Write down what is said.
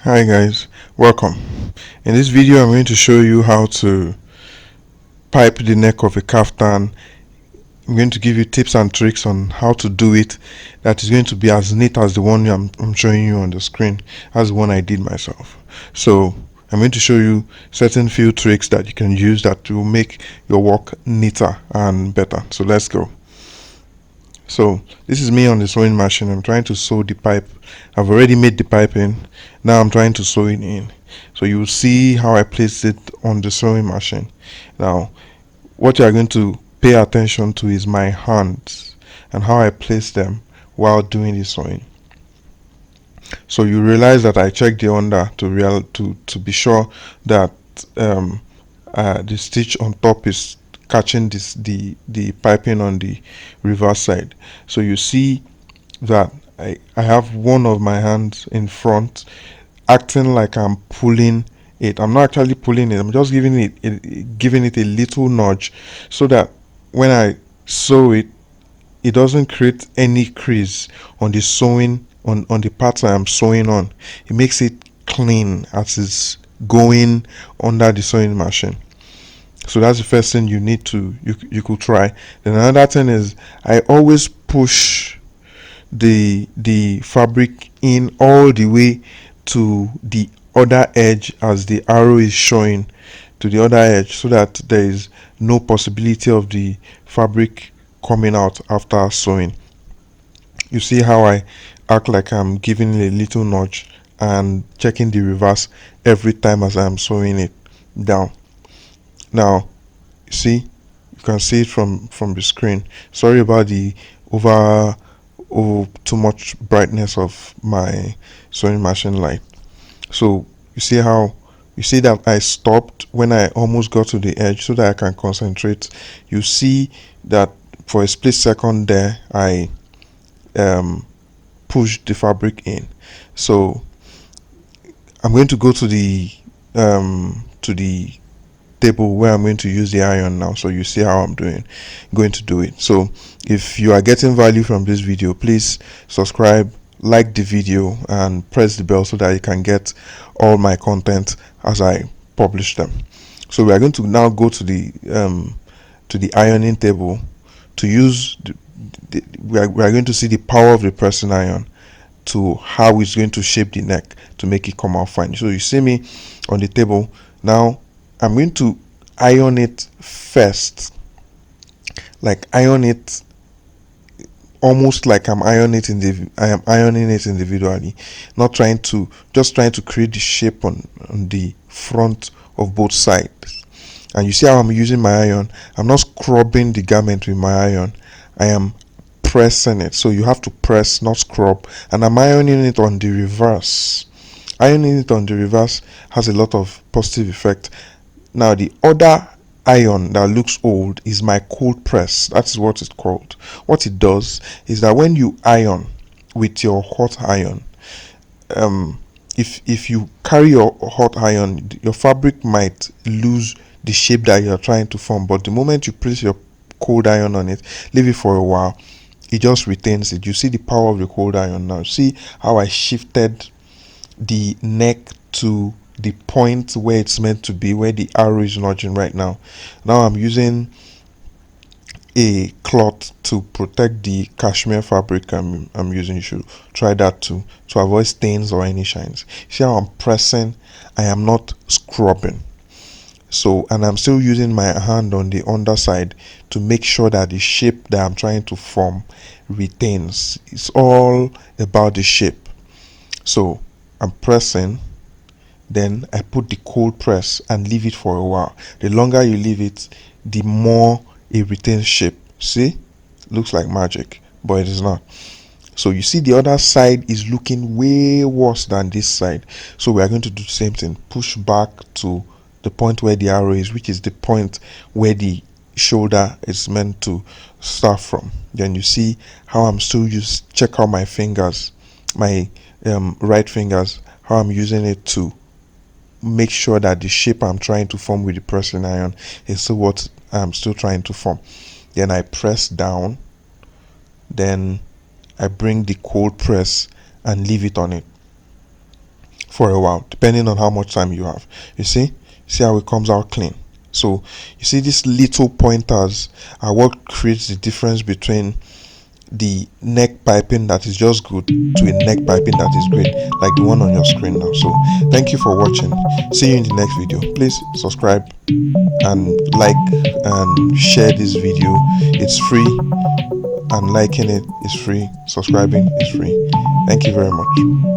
Hi guys, welcome. In this video I'm going to show you how to pipe the neck of a kaftan. I'm going to give you tips and tricks on how to do it that is going to be as neat as the one I'm showing you on the screen, as the one I did myself. So I'm going to show you certain few tricks that you can use that will make your work neater and better. So let's go. So this is me on the sewing machine. I'm trying to sew the pipe. I've already made the pipe in. Now I'm trying to sew it in. So you will see how I placed it on the sewing machine. Now what you are going to pay attention to is my hands and how I place them while doing the sewing. So you realize that I checked the under to be sure that um, the stitch on top is catching the piping on the reverse side. So you see that I have one of my hands in front acting like I'm pulling it. I'm not actually pulling it, I'm just giving it a little nudge so that when I sew it, it doesn't create any crease on the sewing on the parts I am sewing on. It makes it clean as it's going under the sewing machine. So that's the first thing you could try. Then another thing is I always push the fabric in all the way to the other edge as the arrow is showing to the other edge, so that there is no possibility of the fabric coming out after sewing. You see how I act like I'm giving a little nudge and checking the reverse every time as I'm sewing it down. Now you see, you can see it from the screen. Sorry about the over too much brightness of my sewing machine light. So you see that I stopped when I almost got to the edge so that I can concentrate. You see that for a split second there I um, pushed the fabric in. So I'm going to go to the table where I'm going to use the iron now, so you see how I'm going to do it. So if you are getting value from this video, please subscribe, like the video, and press the bell so that you can get all my content as I publish them. So we are going to now go to the ironing table to use we are going to see the power of the pressing iron to how it's going to shape the neck to make it come out fine. So you see me on the table now. I'm going to iron it first, like iron it almost like I am ironing it individually, not trying to just trying to create the shape on the front of both sides. And you see how I'm using my iron. I'm not scrubbing the garment with my iron. I am pressing it. So you have to press, not scrub. And I'm ironing it on the reverse. Ironing it on the reverse has a lot of positive effect. Now the other iron that looks old is my cold press. That's what it's called. What it does is that when you iron with your hot iron, um, if you carry your hot iron, your fabric might lose the shape that you're trying to form. But the moment you place your cold iron on it, leave it for a while, it just retains it. You see the power of the cold iron now. See how I shifted the neck to the point where it's meant to be, where the arrow is nudging right now. Now I'm using a cloth to protect the cashmere fabric I'm using. You should try that too, to avoid stains or any shines. See how I'm pressing? I am not scrubbing. So, and I'm still using my hand on the underside to make sure that the shape that I'm trying to form retains. It's all about the shape. So I'm pressing, then I put the cold press and leave it for a while. The longer you leave it, the more it retains shape. See, looks like magic, but it is not. So you see the other side is looking way worse than this side. So we are going to do the same thing. Push back to the point where the arrow is, which is the point where the shoulder is meant to start from. Then you see how I'm still check out my fingers, my right fingers, how I'm using it to make sure that the shape I'm trying to form with the pressing iron is still what I'm still trying to form. Then I press down, then I bring the cold press and leave it on it for a while, depending on how much time you have. You see how it comes out clean. So you see, these little pointers are what creates the difference between the neck piping that is just good to a neck piping that is great, like the one on your screen now. So thank you for watching. See you in the next video. Please subscribe and like and share this video. It's free, and liking it is free, subscribing is free. Thank you very much.